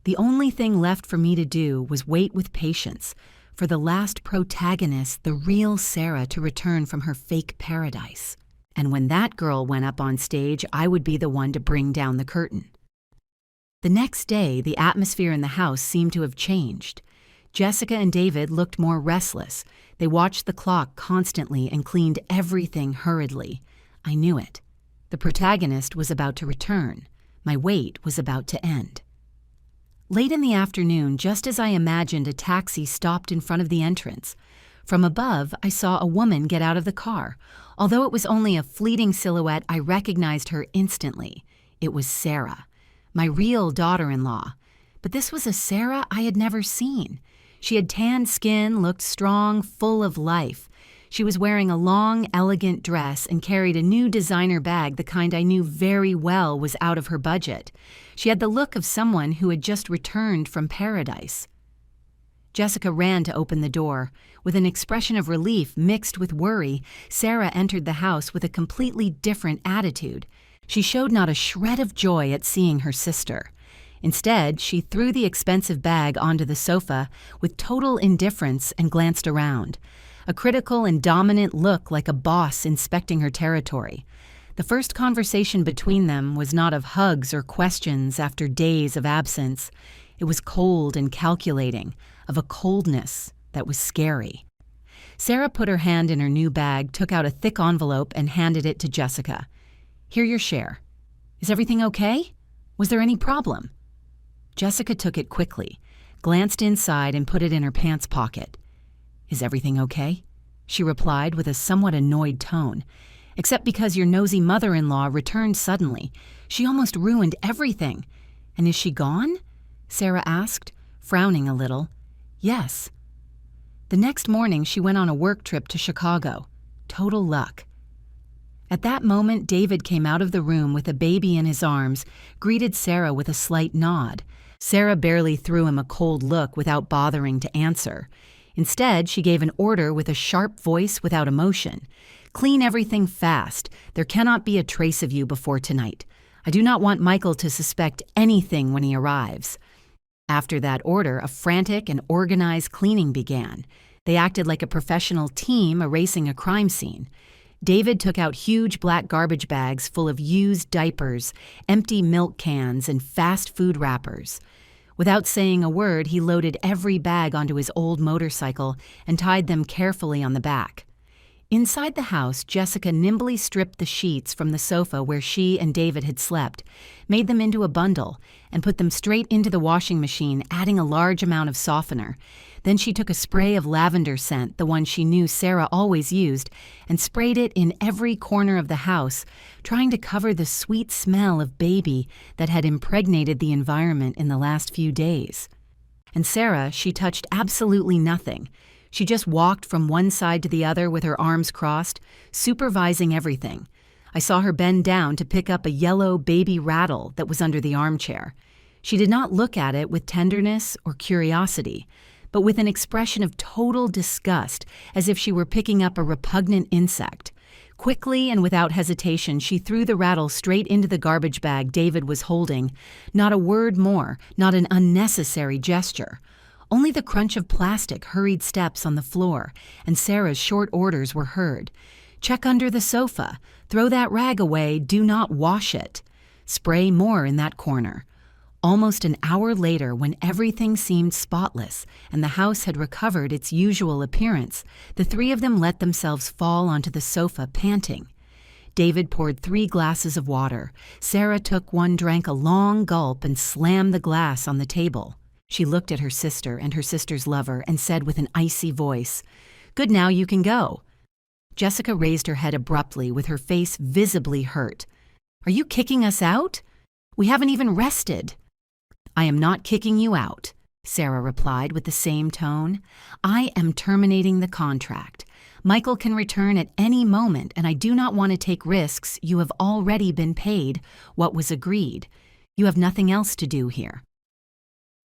The only thing left for me to do was wait with patience for the last protagonist, the real Sarah, to return from her fake paradise. And when that girl went up on stage, I would be the one to bring down the curtain. The next day, the atmosphere in the house seemed to have changed. Jessica and David looked more restless. They watched the clock constantly and cleaned everything hurriedly. I knew it. The protagonist was about to return. My wait was about to end. Late in the afternoon, just as I imagined, a taxi stopped in front of the entrance. From above, I saw a woman get out of the car. Although it was only a fleeting silhouette, I recognized her instantly. It was Sarah, my real daughter-in-law. But this was a Sarah I had never seen. She had tanned skin, looked strong, full of life. She was wearing a long, elegant dress and carried a new designer bag, the kind I knew very well was out of her budget. She had the look of someone who had just returned from paradise. Jessica ran to open the door. With an expression of relief mixed with worry, Sarah entered the house with a completely different attitude. She showed not a shred of joy at seeing her sister. Instead, she threw the expensive bag onto the sofa with total indifference and glanced around. A critical and dominant look, like a boss inspecting her territory. The first conversation between them was not of hugs or questions after days of absence. It was cold and calculating, of a coldness that was scary. Sarah put her hand in her new bag, took out a thick envelope, and handed it to Jessica. "Here, your share. Is everything okay? Was there any problem?" Jessica took it quickly, glanced inside, and put it in her pants pocket. "Is everything okay?" she replied with a somewhat annoyed tone. "Except because your nosy mother-in-law returned suddenly. She almost ruined everything." "And is she gone?" Sarah asked, frowning a little. "Yes." The next morning, she went on a work trip to Chicago. Total luck. At that moment, David came out of the room with a baby in his arms, greeted Sarah with a slight nod. Sarah barely threw him a cold look without bothering to answer. Instead, she gave an order with a sharp voice without emotion. "Clean everything fast. There cannot be a trace of you before tonight. I do not want Michael to suspect anything when he arrives." After that order, a frantic and organized cleaning began. They acted like a professional team erasing a crime scene. David took out huge black garbage bags full of used diapers, empty milk cans, and fast food wrappers. Without saying a word, he loaded every bag onto his old motorcycle and tied them carefully on the back. Inside the house, Jessica nimbly stripped the sheets from the sofa where she and David had slept, made them into a bundle, and put them straight into the washing machine, adding a large amount of softener. Then she took a spray of lavender scent, the one she knew Sarah always used, and sprayed it in every corner of the house, trying to cover the sweet smell of baby that had impregnated the environment in the last few days. And Sarah, she touched absolutely nothing. She just walked from one side to the other with her arms crossed, supervising everything. I saw her bend down to pick up a yellow baby rattle that was under the armchair. She did not look at it with tenderness or curiosity, but with an expression of total disgust, as if she were picking up a repugnant insect. Quickly and without hesitation, she threw the rattle straight into the garbage bag David was holding. Not a word more, not an unnecessary gesture. Only the crunch of plastic, hurried steps on the floor, and Sarah's short orders were heard. Check under the sofa. Throw that rag away. Do not wash it. Spray more in that corner. Almost an hour later, when everything seemed spotless and the house had recovered its usual appearance, the three of them let themselves fall onto the sofa, panting. David poured 3 glasses of water. Sarah took one, drank a long gulp, and slammed the glass on the table. She looked at her sister and her sister's lover and said with an icy voice, "Good, now you can go." Jessica raised her head abruptly, with her face visibly hurt. "Are you kicking us out? We haven't even rested." "I am not kicking you out," Sarah replied with the same tone. "I am terminating the contract. Michael can return at any moment, and I do not want to take risks. You have already been paid what was agreed. You have nothing else to do here."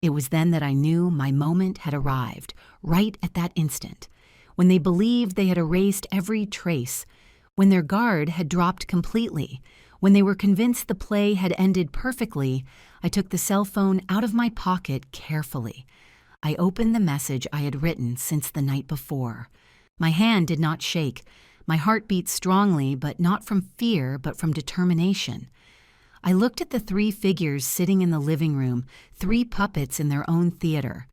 It was then that I knew my moment had arrived, right at that instant, when they believed they had erased every trace, when their guard had dropped completely, when they were convinced the play had ended perfectly. I took the cell phone out of my pocket carefully. I opened the message I had written since the night before. My hand did not shake. My heart beat strongly, but not from fear, but from determination. I looked at the 3 figures sitting in the living room, 3 puppets in their own theater,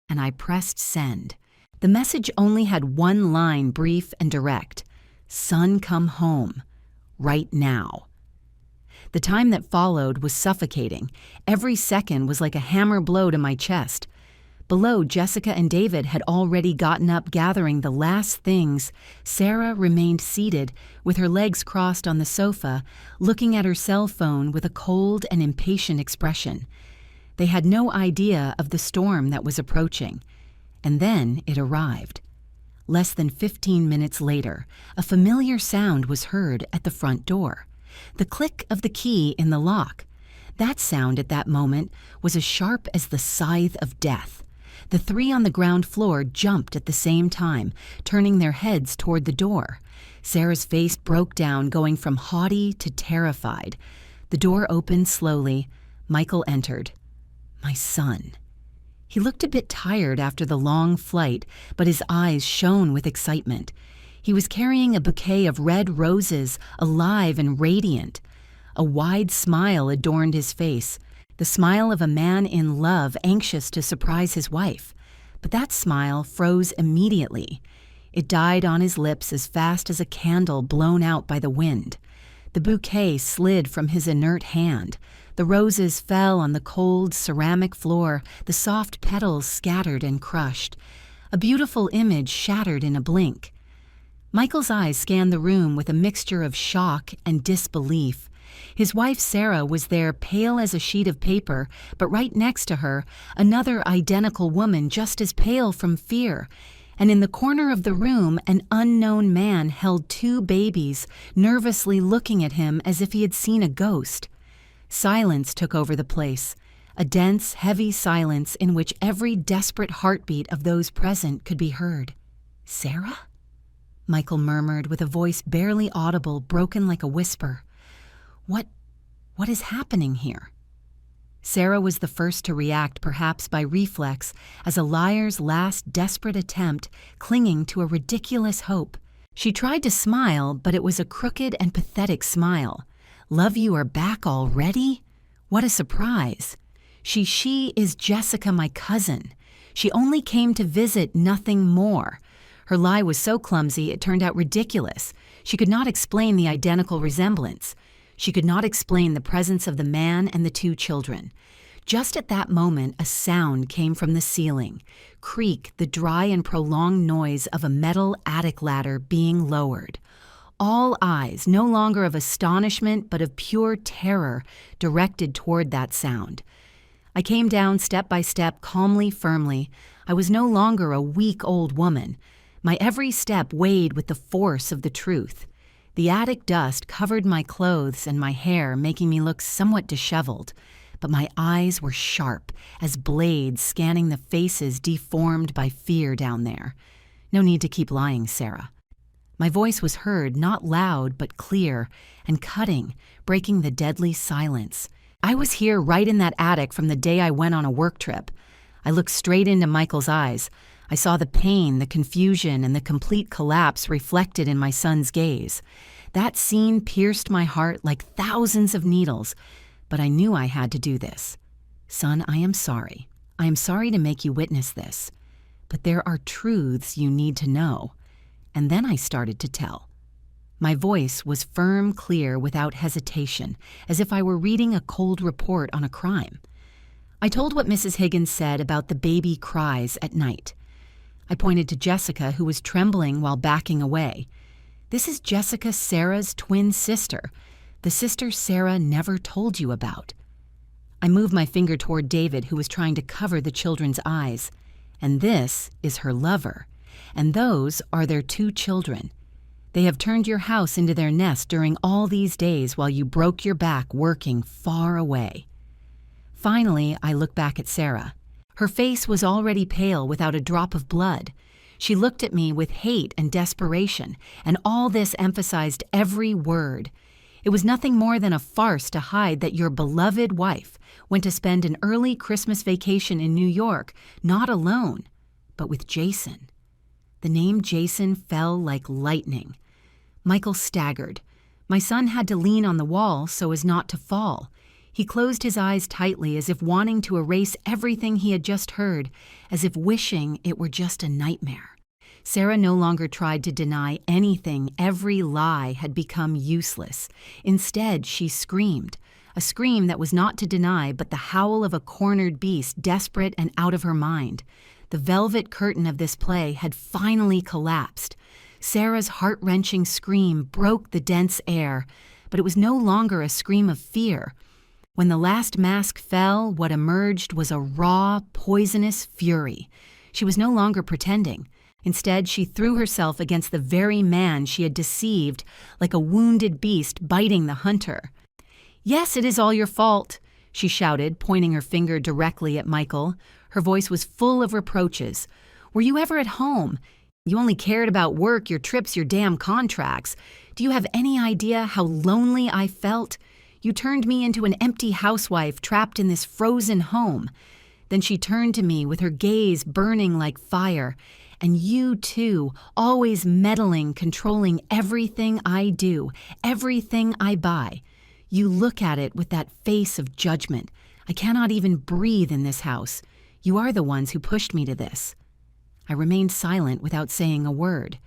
and I pressed send. The message only had one line, brief and direct: "Son, come home. Right now." The time that followed was suffocating. Every second was like a hammer blow to my chest. Below, Jessica and David had already gotten up, gathering the last things. Sarah remained seated, with her legs crossed on the sofa, looking at her cell phone with a cold and impatient expression. They had no idea of the storm that was approaching. And then it arrived. Less than 15 minutes later, a familiar sound was heard at the front door. The click of the key in the lock. That sound at that moment was as sharp as the scythe of death. The 3 on the ground floor jumped at the same time, turning their heads toward the door. Sarah's face broke down, going from haughty to terrified. The door opened slowly. Michael entered. My son. He looked a bit tired after the long flight, but his eyes shone with excitement. He was carrying a bouquet of red roses, alive and radiant. A wide smile adorned his face, the smile of a man in love, anxious to surprise his wife. But that smile froze immediately. It died on his lips as fast as a candle blown out by the wind. The bouquet slid from his inert hand. The roses fell on the cold ceramic floor, the soft petals scattered and crushed. A beautiful image shattered in a blink. Michael's eyes scanned the room with a mixture of shock and disbelief. His wife Sarah was there, pale as a sheet of paper, but right next to her, another identical woman just as pale from fear. And in the corner of the room, an unknown man held 2 babies, nervously looking at him as if he had seen a ghost. Silence took over the place, a dense, heavy silence in which every desperate heartbeat of those present could be heard. "Sarah?" Michael murmured with a voice barely audible, broken like a whisper. What is happening here?" Sarah was the first to react, perhaps by reflex, as a liar's last desperate attempt, clinging to a ridiculous hope. She tried to smile, but it was a crooked and pathetic smile. "Love, you are back already? What a surprise. She is Jessica, my cousin. She only came to visit, nothing more." Her lie was so clumsy it turned out ridiculous. She could not explain the identical resemblance. She could not explain the presence of the man and the 2 children. Just at that moment, a sound came from the ceiling. Creak, the dry and prolonged noise of a metal attic ladder being lowered. All eyes, no longer of astonishment but of pure terror, directed toward that sound. I came down step by step, calmly, firmly. I was no longer a weak old woman. My every step weighed with the force of the truth. The attic dust covered my clothes and my hair, making me look somewhat disheveled. But my eyes were sharp, as blades scanning the faces deformed by fear down there. No need to keep lying, Sarah. My voice was heard, not loud but clear, and cutting, breaking the deadly silence. I was here right in that attic from the day I went on a work trip. I looked straight into Michael's eyes. I saw the pain, the confusion, and the complete collapse reflected in my son's gaze. That scene pierced my heart like thousands of needles, but I knew I had to do this. Son, I am sorry. I am sorry to make you witness this. But there are truths you need to know. And then I started to tell. My voice was firm, clear, without hesitation, as if I were reading a cold report on a crime. I told what Mrs. Higgins said about the baby cries at night. I pointed to Jessica, who was trembling while backing away. This is Jessica, Sarah's twin sister, the sister Sarah never told you about. I moved my finger toward David, who was trying to cover the children's eyes. And this is her lover. And those are their 2 children. They have turned your house into their nest during all these days while you broke your back working far away. Finally, I looked back at Sarah. Her face was already pale without a drop of blood. She looked at me with hate and desperation, and all this emphasized every word. It was nothing more than a farce to hide that your beloved wife went to spend an early Christmas vacation in New York, not alone, but with Jason. The name Jason fell like lightning. Michael staggered. My son had to lean on the wall so as not to fall. He closed his eyes tightly as if wanting to erase everything he had just heard, as if wishing it were just a nightmare. Sarah no longer tried to deny anything. Every lie had become useless. Instead, she screamed, a scream that was not to deny but the howl of a cornered beast, desperate and out of her mind. The velvet curtain of this play had finally collapsed. Sarah's heart-wrenching scream broke the dense air, but it was no longer a scream of fear. When the last mask fell, what emerged was a raw, poisonous fury. She was no longer pretending. Instead, she threw herself against the very man she had deceived, like a wounded beast biting the hunter. "Yes, it is all your fault," she shouted, pointing her finger directly at Michael. Her voice was full of reproaches. "Were you ever at home? You only cared about work, your trips, your damn contracts. Do you have any idea how lonely I felt? You turned me into an empty housewife trapped in this frozen home." Then she turned to me with her gaze burning like fire. "And you, too, always meddling, controlling everything I do, everything I buy. You look at it with that face of judgment. I cannot even breathe in this house. You are the ones who pushed me to this." I remained silent without saying a word.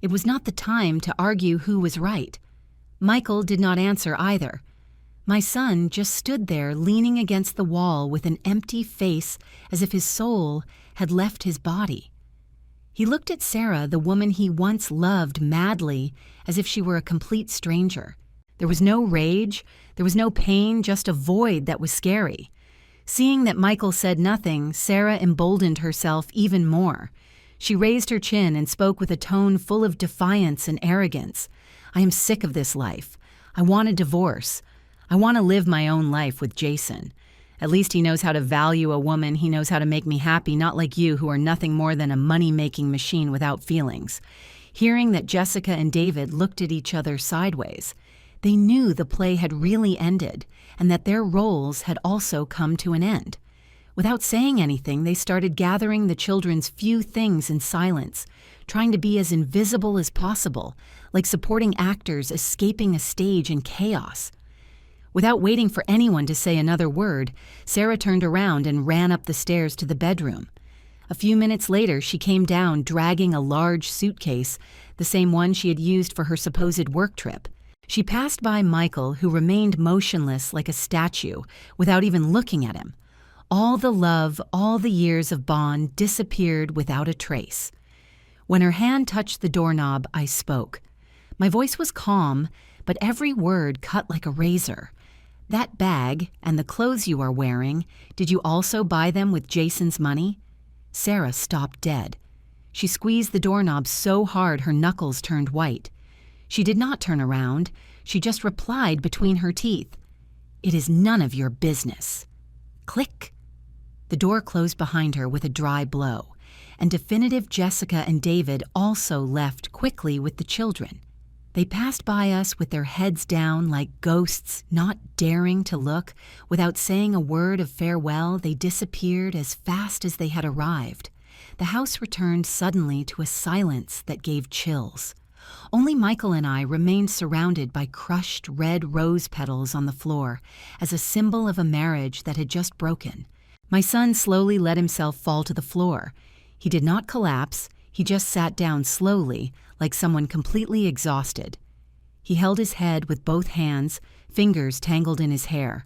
It was not the time to argue who was right. Michael did not answer either. My son just stood there leaning against the wall with an empty face as if his soul had left his body. He looked at Sarah, the woman he once loved madly, as if she were a complete stranger. There was no rage, there was no pain, just a void that was scary. Seeing that Michael said nothing, Sarah emboldened herself even more. She raised her chin and spoke with a tone full of defiance and arrogance. "I am sick of this life. I want a divorce. I want to live my own life with Jason. At least he knows how to value a woman. He knows how to make me happy, not like you who are nothing more than a money-making machine without feelings." Hearing that Jessica and David looked at each other sideways, they knew the play had really ended and that their roles had also come to an end. Without saying anything, they started gathering the children's few things in silence, trying to be as invisible as possible, like supporting actors escaping a stage in chaos. Without waiting for anyone to say another word, Sarah turned around and ran up the stairs to the bedroom. A few minutes later, she came down dragging a large suitcase, the same one she had used for her supposed work trip. She passed by Michael, who remained motionless like a statue, without even looking at him. All the love, all the years of bond disappeared without a trace. When her hand touched the doorknob, I spoke. My voice was calm, but every word cut like a razor. That bag and the clothes you are wearing, did you also buy them with Jason's money? Sarah stopped dead. She squeezed the doorknob so hard her knuckles turned white. She did not turn around. She just replied between her teeth, "It is none of your business." Click. The door closed behind her with a dry blow, and definitive Jessica and David also left quickly with the children. They passed by us with their heads down like ghosts, not daring to look. Without saying a word of farewell, they disappeared as fast as they had arrived. The house returned suddenly to a silence that gave chills. Only Michael and I remained surrounded by crushed red rose petals on the floor as a symbol of a marriage that had just broken. My son slowly let himself fall to the floor. He did not collapse, he just sat down slowly, like someone completely exhausted. He held his head with both hands, fingers tangled in his hair.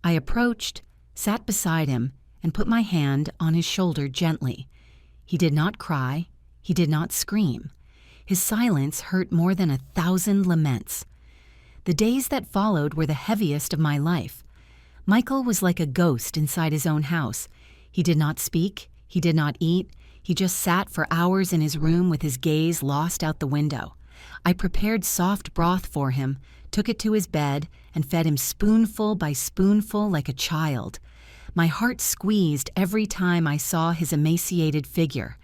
I approached, sat beside him, and put my hand on his shoulder gently. He did not cry, he did not scream. His silence hurt more than 1,000 laments. The days that followed were the heaviest of my life. Michael was like a ghost inside his own house. He did not speak, he did not eat, he just sat for hours in his room with his gaze lost out the window. I prepared soft broth for him, took it to his bed, and fed him spoonful by spoonful like a child. My heart squeezed every time I saw his emaciated figure.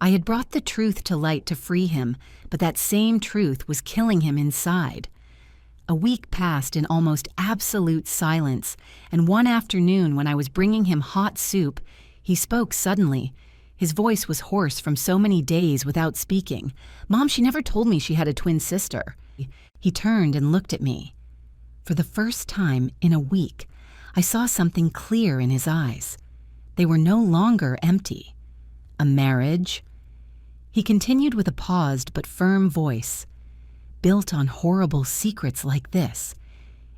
I had brought the truth to light to free him, but that same truth was killing him inside. A week passed in almost absolute silence, and one afternoon when I was bringing him hot soup, he spoke suddenly. His voice was hoarse from so many days without speaking. "Mom, she never told me she had a twin sister." He turned and looked at me. For the first time in a week, I saw something clear in his eyes. They were no longer empty. A marriage? He continued with a paused but firm voice. Built on horrible secrets like this.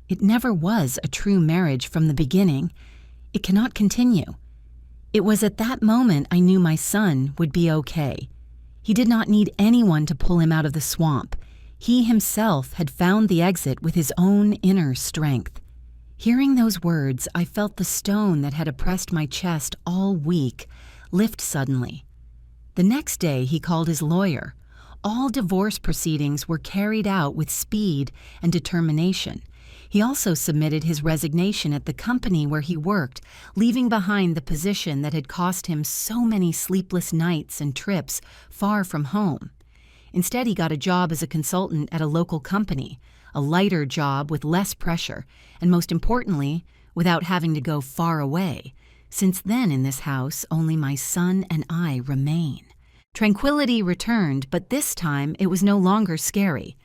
It never was a true marriage from the beginning. It cannot continue. It was at that moment I knew my son would be okay. He did not need anyone to pull him out of the swamp. He himself had found the exit with his own inner strength. Hearing those words, I felt the stone that had oppressed my chest all week lift suddenly. The next day he called his lawyer. All divorce proceedings were carried out with speed and determination. He also submitted his resignation at the company where he worked, leaving behind the position that had cost him so many sleepless nights and trips far from home. Instead, he got a job as a consultant at a local company, a lighter job with less pressure, and most importantly, without having to go far away. Since then in this house, only my son and I remain. Tranquility returned, but this time it was no longer scary.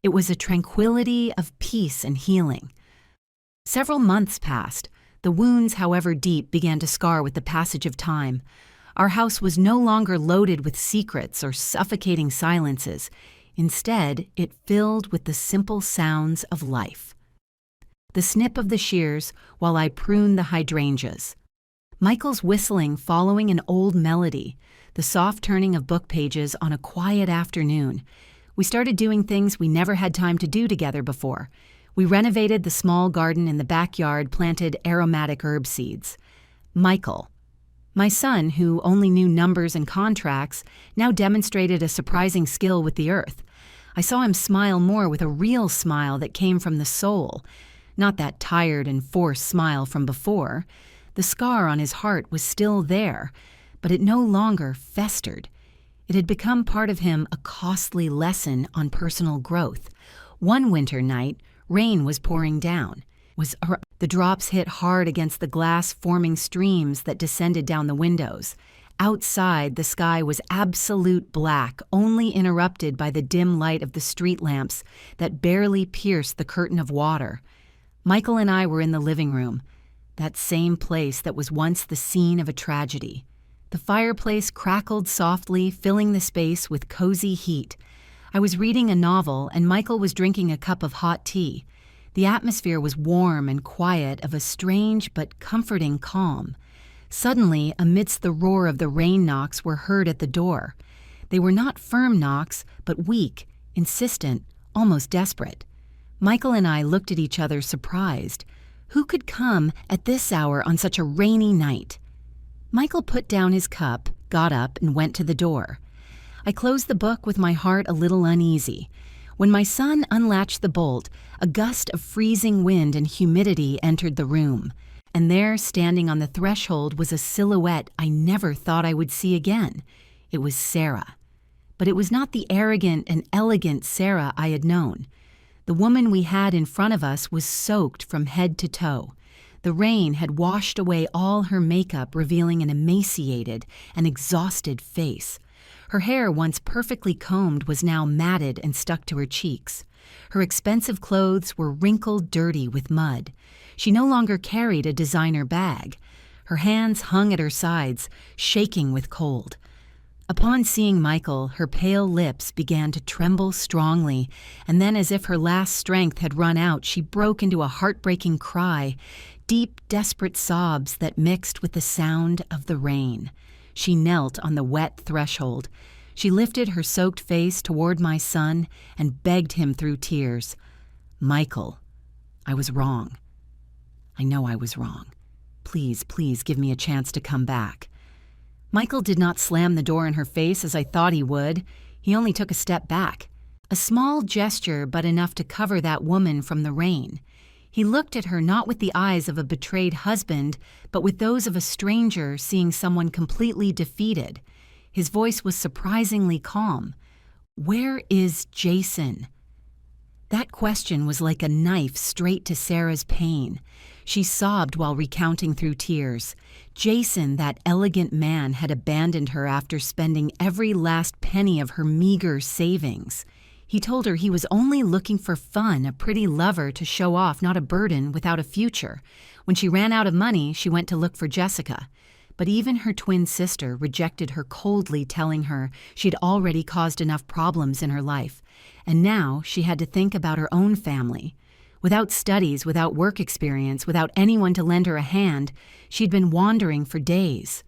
It was a tranquility of peace and healing. Several months passed. The wounds, however deep, began to scar with the passage of time. Our house was no longer loaded with secrets or suffocating silences. Instead, it filled with the simple sounds of life. The snip of the shears while I pruned the hydrangeas. Michael's whistling following an old melody. The soft turning of book pages on a quiet afternoon. We started doing things we never had time to do together before. We renovated the small garden in the backyard, planted aromatic herb seeds. Michael, my son, who only knew numbers and contracts, now demonstrated a surprising skill with the earth. I saw him smile more with a real smile that came from the soul, not that tired and forced smile from before. The scar on his heart was still there, but it no longer festered. It had become part of him, a costly lesson on personal growth. One winter night, rain was pouring down. The drops hit hard against the glass, forming streams that descended down the windows. Outside, the sky was absolute black, only interrupted by the dim light of the street lamps that barely pierced the curtain of water. Michael and I were in the living room, that same place that was once the scene of a tragedy. The fireplace crackled softly, filling the space with cozy heat. I was reading a novel, and Michael was drinking a cup of hot tea. The atmosphere was warm and quiet, of a strange but comforting calm. Suddenly, amidst the roar of the rain, knocks were heard at the door. They were not firm knocks, but weak, insistent, almost desperate. Michael and I looked at each other, surprised. Who could come at this hour on such a rainy night? Michael put down his cup, got up, and went to the door. I closed the book with my heart a little uneasy. When my son unlatched the bolt, a gust of freezing wind and humidity entered the room, and there, standing on the threshold, was a silhouette I never thought I would see again. It was Sarah. But it was not the arrogant and elegant Sarah I had known. The woman we had in front of us was soaked from head to toe. The rain had washed away all her makeup, revealing an emaciated and exhausted face. Her hair, once perfectly combed, was now matted and stuck to her cheeks. Her expensive clothes were wrinkled, dirty with mud. She no longer carried a designer bag. Her hands hung at her sides, shaking with cold. Upon seeing Michael, her pale lips began to tremble strongly, and then, as if her last strength had run out, she broke into a heartbreaking cry, deep, desperate sobs that mixed with the sound of the rain. She knelt on the wet threshold. She lifted her soaked face toward my son and begged him through tears. "Michael, I was wrong. I know I was wrong. Please, please give me a chance to come back." Michael did not slam the door in her face as I thought he would. He only took a step back. A small gesture, but enough to cover that woman from the rain. He looked at her not with the eyes of a betrayed husband, but with those of a stranger seeing someone completely defeated. His voice was surprisingly calm. "Where is Jason?" That question was like a knife straight to Sarah's pain. She sobbed while recounting through tears. Jason, that elegant man, had abandoned her after spending every last penny of her meager savings. He told her he was only looking for fun, a pretty lover to show off, not a burden without a future. When she ran out of money, she went to look for Jessica. But even her twin sister rejected her coldly, telling her she'd already caused enough problems in her life. And now she had to think about her own family. Without studies, without work experience, without anyone to lend her a hand, she'd been wandering for days.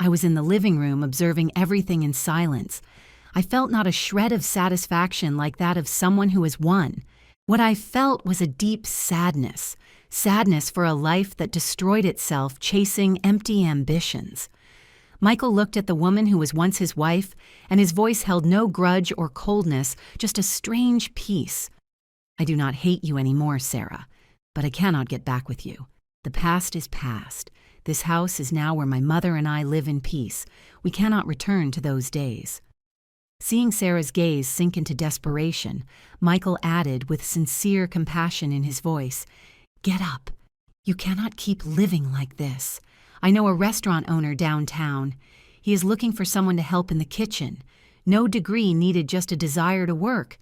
I was in the living room observing everything in silence. I felt not a shred of satisfaction like that of someone who has won. What I felt was a deep sadness for a life that destroyed itself chasing empty ambitions. Michael looked at the woman who was once his wife, and his voice held no grudge or coldness, just a strange peace. "I do not hate you anymore, Sarah, but I cannot get back with you. The past is past. This house is now where my mother and I live in peace. We cannot return to those days." Seeing Sarah's gaze sink into desperation, Michael added with sincere compassion in his voice, "Get up. You cannot keep living like this. I know a restaurant owner downtown. He is looking for someone to help in the kitchen. No degree needed, just a desire to work.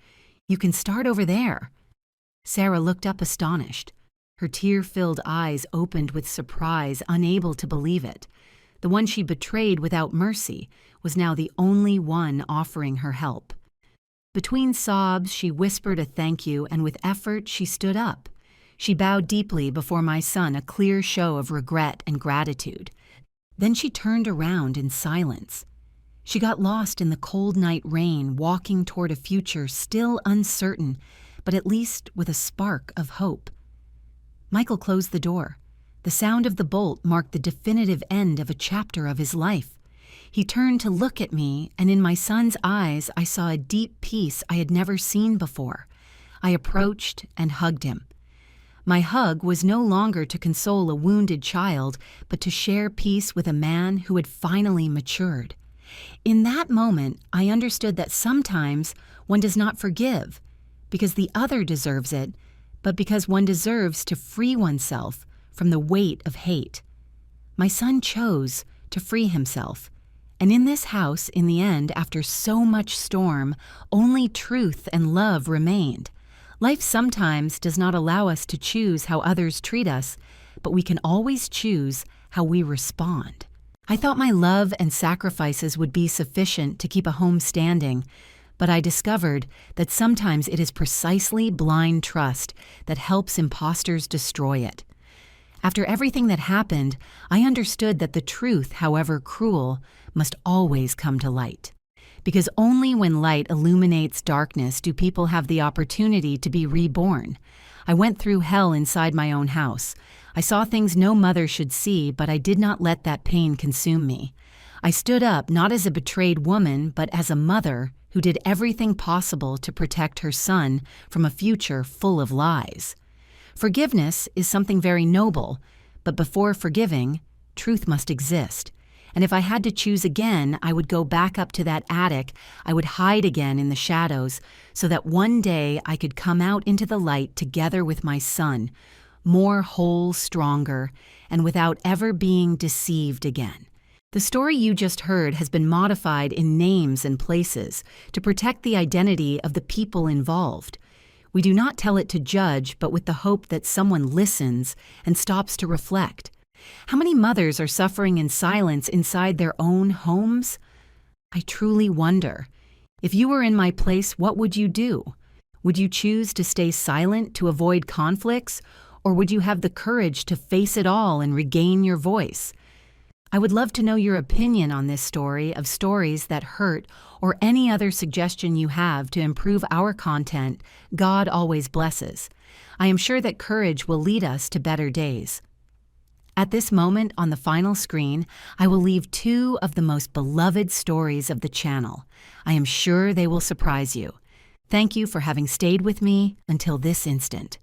You can start over there." Sarah looked up astonished. Her tear-filled eyes opened with surprise, unable to believe it. The one she betrayed without mercy was now the only one offering her help. Between sobs, she whispered a thank you, and with effort, she stood up. She bowed deeply before my son, a clear show of regret and gratitude. Then she turned around in silence. She got lost in the cold night rain, walking toward a future still uncertain, but at least with a spark of hope. Michael closed the door. The sound of the bolt marked the definitive end of a chapter of his life. He turned to look at me, and in my son's eyes I saw a deep peace I had never seen before. I approached and hugged him. My hug was no longer to console a wounded child, but to share peace with a man who had finally matured. In that moment, I understood that sometimes one does not forgive because the other deserves it, but because one deserves to free oneself from the weight of hate. My son chose to free himself. And in this house, in the end, after so much storm, only truth and love remained. Life sometimes does not allow us to choose how others treat us, but we can always choose how we respond. I thought my love and sacrifices would be sufficient to keep a home standing, but I discovered that sometimes it is precisely blind trust that helps imposters destroy it. After everything that happened, I understood that the truth, however cruel, must always come to light. Because only when light illuminates darkness do people have the opportunity to be reborn. I went through hell inside my own house. I saw things no mother should see, but I did not let that pain consume me. I stood up not as a betrayed woman, but as a mother who did everything possible to protect her son from a future full of lies. Forgiveness is something very noble, but before forgiving, truth must exist. And if I had to choose again, I would go back up to that attic. I would hide again in the shadows so that one day I could come out into the light together with my son, more whole, stronger, and without ever being deceived again. The story you just heard has been modified in names and places to protect the identity of the people involved. We do not tell it to judge, but with the hope that someone listens and stops to reflect. How many mothers are suffering in silence inside their own homes? I truly wonder. If you were in my place, what would you do? Would you choose to stay silent to avoid conflicts, or would you have the courage to face it all and regain your voice? I would love to know your opinion on this story of stories that hurt, or any other suggestion you have to improve our content. God always blesses. I am sure that courage will lead us to better days. At this moment on the final screen, I will leave 2 of the most beloved stories of the channel. I am sure they will surprise you. Thank you for having stayed with me until this instant.